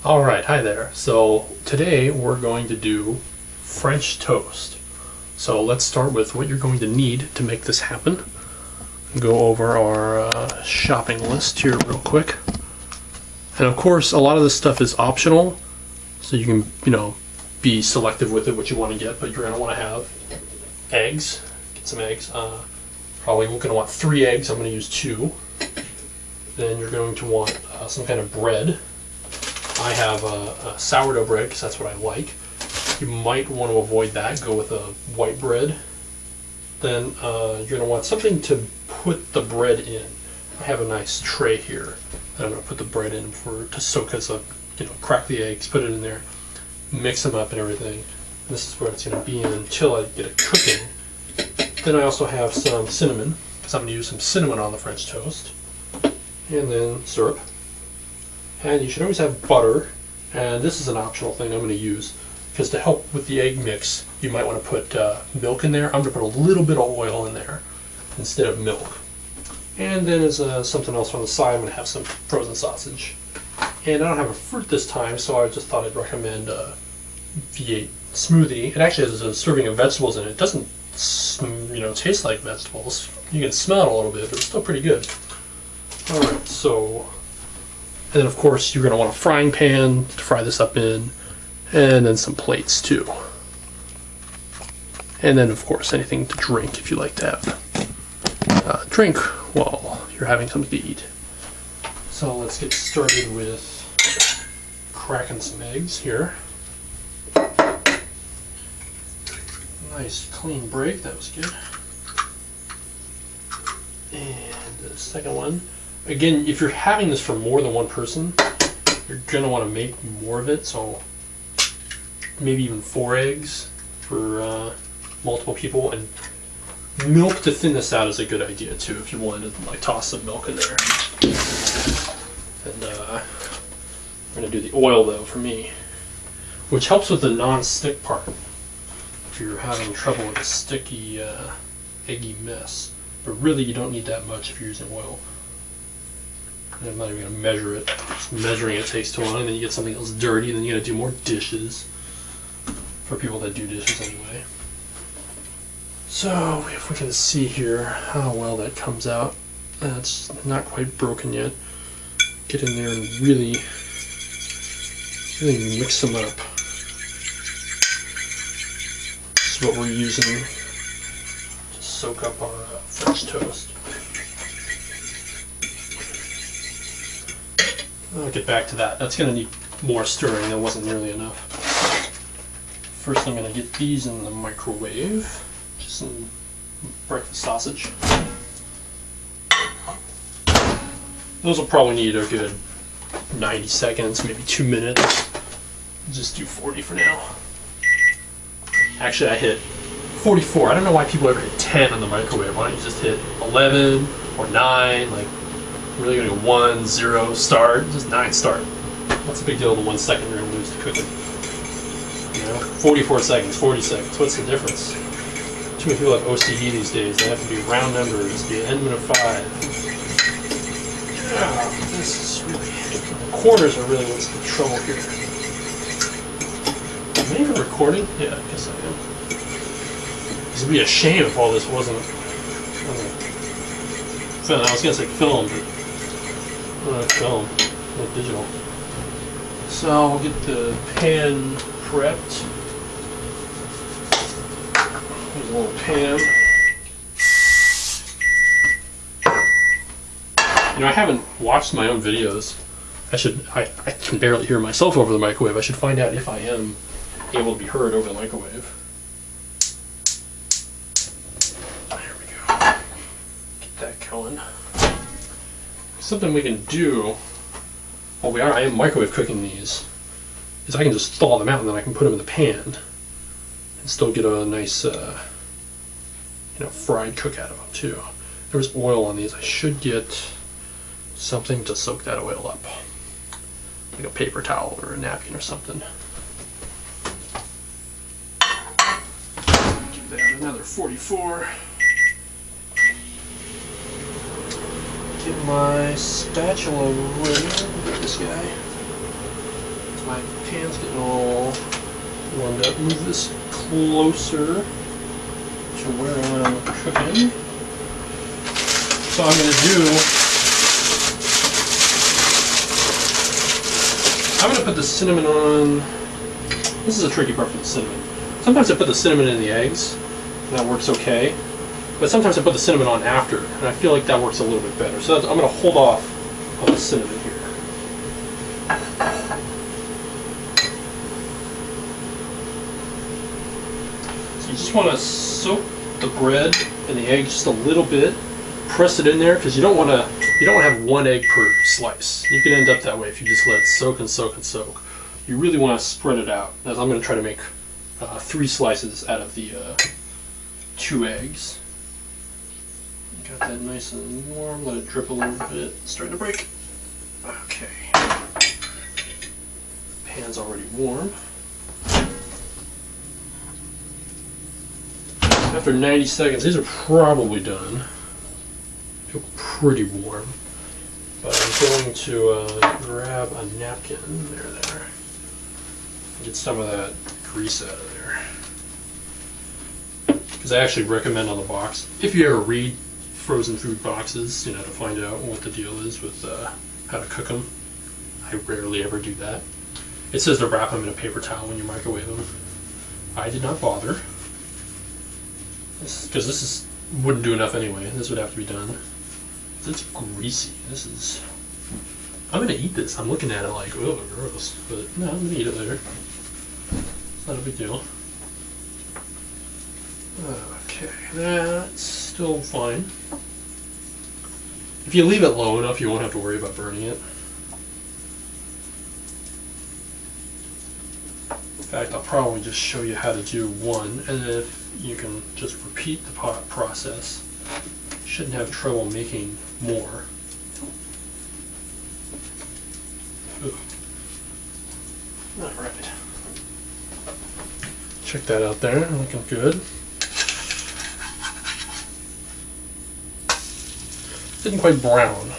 Alright, hi there. So today we're going to do French toast. So let's start with what you're going to need to make this happen. Go over our shopping list here real quick. And of course, a lot of this stuff is optional, so you can, be selective with it, what you want to get, but you're going to want to have eggs. Get some eggs. Probably going to want 3 eggs. I'm going to use 2. Then you're going to want some kind of bread. I have a sourdough bread because that's what I like. You might want to avoid that. Go with a white bread. Then you're going to want something to put the bread in. I have a nice tray here that I'm going to put the bread in to soak us up. Crack the eggs, put it in there, mix them up and everything. And this is where it's going to be in until I get it cooking. Then I also have some cinnamon because I'm going to use some cinnamon on the French toast. And then syrup. And you should always have butter, and this is an optional thing I'm going to use, because to help with the egg mix, you might want to put milk in there. I'm going to put a little bit of oil in there instead of milk. And then as something else on the side, I'm going to have some frozen sausage. And I don't have a fruit this time, so I just thought I'd recommend V8 smoothie. It actually has a serving of vegetables in it. It doesn't, taste like vegetables. You can smell it a little bit, but it's still pretty good. All right, so. And then of course you're going to want a frying pan to fry this up in, and then some plates too. And then of course anything to drink if you like to have drink while you're having something to eat. So let's get started with cracking some eggs here. Nice clean break, that was good. And the second one. Again, if you're having this for more than one person, you're going to want to make more of it, so maybe even 4 eggs for multiple people. And milk to thin this out is a good idea too, if you wanted to toss some milk in there. And I'm going to do the oil though for me, which helps with the non-stick part if you're having trouble with a sticky, eggy mess. But really you don't need that much if you're using oil. I'm not even going to measure it. Just measuring it takes too long, and then you get something else dirty, and then you got to do more dishes. For people that do dishes anyway. So, if we can see here how well that comes out. That's not quite broken yet. Get in there and really mix them up. This is what we're using to soak up our French toast. I'll get back to that. That's going to need more stirring. That wasn't nearly enough. First I'm going to get these in the microwave. Just some breakfast sausage. Those will probably need a good 90 seconds, maybe 2 minutes. I'll just do 40 for now. Actually I hit 44. I don't know why people ever hit 10 on the microwave. Why don't you just hit 11 or 9, like really going to go 1, 0, start, just 9, start. What's the big deal? The 1 second you're going to lose to cooking? 44 seconds, 40 seconds. What's the difference? Too many people have OCD these days. They have to be round numbers, be an endment of 5. Yeah, this is really. The corners are really what's the trouble here. Am I even recording? Yeah, I guess I am. This would be a shame if all this wasn't. I was going to say film, but not film, not digital. So we'll get the pan prepped. Here's a little pan. I haven't watched my own videos. I can barely hear myself over the microwave. I should find out if I am able to be heard over the microwave. There we go. Get that going. Something we can do while I am microwave cooking these is I can just thaw them out and then I can put them in the pan and still get a nice fried cook out of them too. There's oil on these. I should get something to soak that oil up, like a paper towel or a napkin or something. Give that another 44. Get my spatula ready. Look at this guy. My pan's getting all warmed up. Move this closer to where I'm cooking. So I'm going to put the cinnamon on. This is a tricky part for the cinnamon. Sometimes I put the cinnamon in the eggs, and that works okay. But sometimes I put the cinnamon on after, and I feel like that works a little bit better. So I'm going to hold off on the cinnamon here. So you just want to soak the bread and the egg just a little bit. Press it in there because you don't want to have one egg per slice. You can end up that way if you just let it soak and soak and soak. You really want to spread it out. As I'm going to try to make 3 slices out of the 2 eggs. Got that nice and warm. Let it drip a little bit. It's starting to break. Okay. Pan's already warm. After 90 seconds, these are probably done. Feel pretty warm, but I'm going to grab a napkin. There. Get some of that grease out of there. Because I actually recommend on the box, if you ever read frozen food boxes, to find out what the deal is with how to cook them. I rarely ever do that. It says to wrap them in a paper towel when you microwave them. I did not bother, because this wouldn't do enough anyway. This would have to be done. It's greasy. I'm gonna eat this. I'm looking at it like, oh, gross. But no, I'm gonna eat it later. It's not a big deal. Okay, that's still fine. If you leave it low enough, you won't have to worry about burning it. In fact, I'll probably just show you how to do one, and then if you can just repeat the process. Shouldn't have trouble making more. Alright. Check that out there, looking good. Didn't quite brown.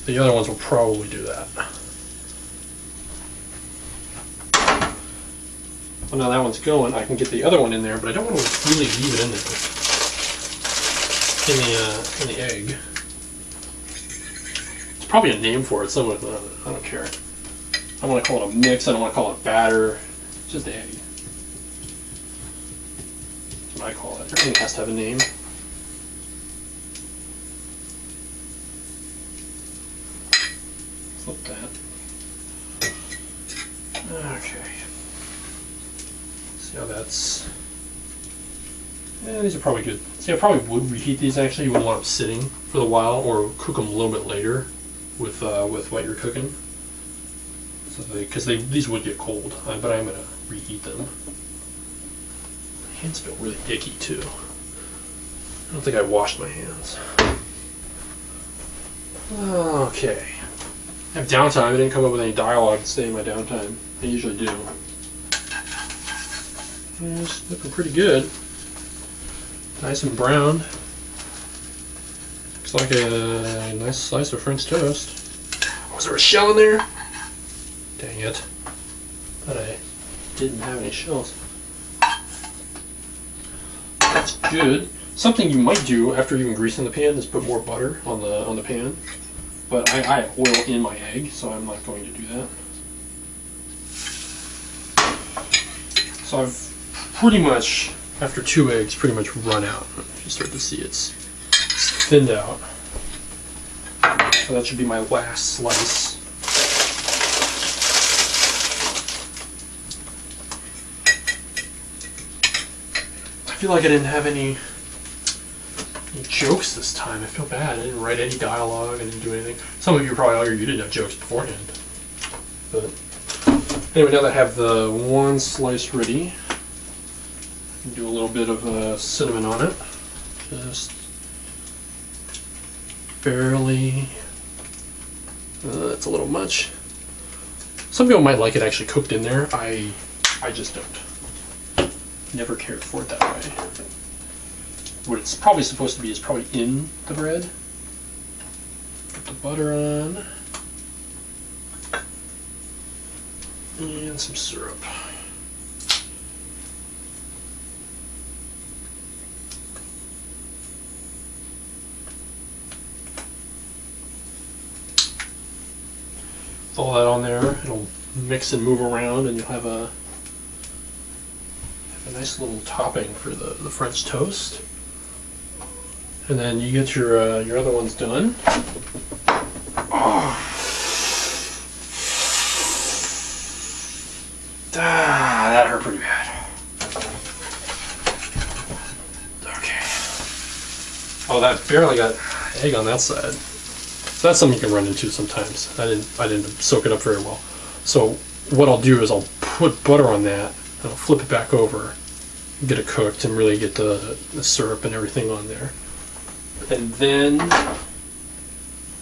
The other ones will probably do that. Well, now that one's going, I can get the other one in there, but I don't want to really leave it in there. In the egg. There's probably a name for it somewhere, but I don't care. I want to call it a mix, I don't want to call it batter. It's just egg. That's what I call it. Everything has to have a name. Flip that. Okay. See how that's... Yeah, these are probably good. See, I probably would reheat these actually. You wouldn't want them sitting for a while, or cook them a little bit later with what you're cooking. So because these would get cold, but I'm gonna reheat them. My hands feel really icky too. I don't think I washed my hands. Okay. I have downtime. I didn't come up with any dialogue to say in my downtime. I usually do. Yeah, it's looking pretty good. Nice and brown. Looks like a nice slice of French toast. Was there a shell in there? Dang it. Thought I didn't have any shells. That's good. Something you might do after you've greased in the pan is put more butter on the pan. But I have oil in my egg, so I'm not going to do that. So I've pretty much, after 2 eggs, pretty much run out. If you start to see it's thinned out. So that should be my last slice. I feel like I didn't have any jokes this time. I feel bad. I didn't write any dialogue. I didn't do anything. Some of you probably argue you didn't have jokes beforehand. But anyway, now that I have the one slice ready, I can do a little bit of cinnamon on it. Just barely. That's a little much. Some people might like it actually cooked in there. I just don't. Never cared for it that way. What it's probably supposed to be is probably in the bread. Put the butter on. And some syrup. All that on there, it'll mix and move around, and you'll have a nice little topping for the French toast. And then you get your other ones done. Oh. That hurt pretty bad. Okay. Oh, that barely got egg on that side. So that's something you can run into sometimes. I didn't soak it up very well. So what I'll do is I'll put butter on that, and I'll flip it back over, get it cooked, and really get the syrup and everything on there. And then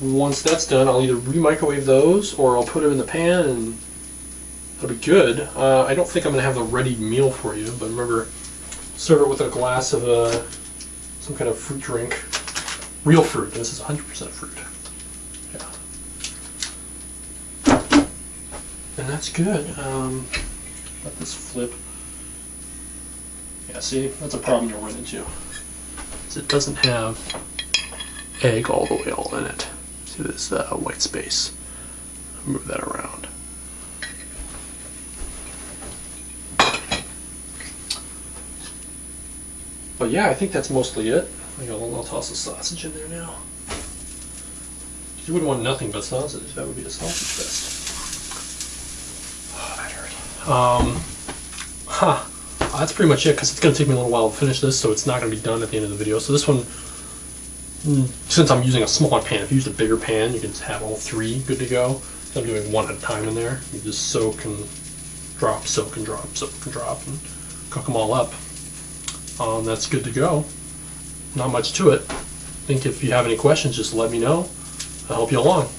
once that's done, I'll either re-microwave those or I'll put them in the pan and it'll be good. I don't think I'm going to have the ready meal for you, but remember, serve it with a glass of some kind of fruit drink. Real fruit. This is 100% fruit. Yeah. And that's good. Let this flip. Yeah, see, that's a problem you'll run into. It doesn't have egg all the way all in it. See this white space. Move that around. But yeah, I think that's mostly it. I'll toss the sausage in there now. You wouldn't want nothing but sausage. That would be a sausage fest. Oh, that hurt. That's pretty much it, because it's going to take me a little while to finish this, so it's not going to be done at the end of the video. So this one, since I'm using a smaller pan, if you used a bigger pan, you can just have all three good to go. I'm doing one at a time in there. You just soak and drop, soak and drop, soak and drop, and cook them all up. That's good to go. Not much to it. I think if you have any questions, just let me know. I'll help you along.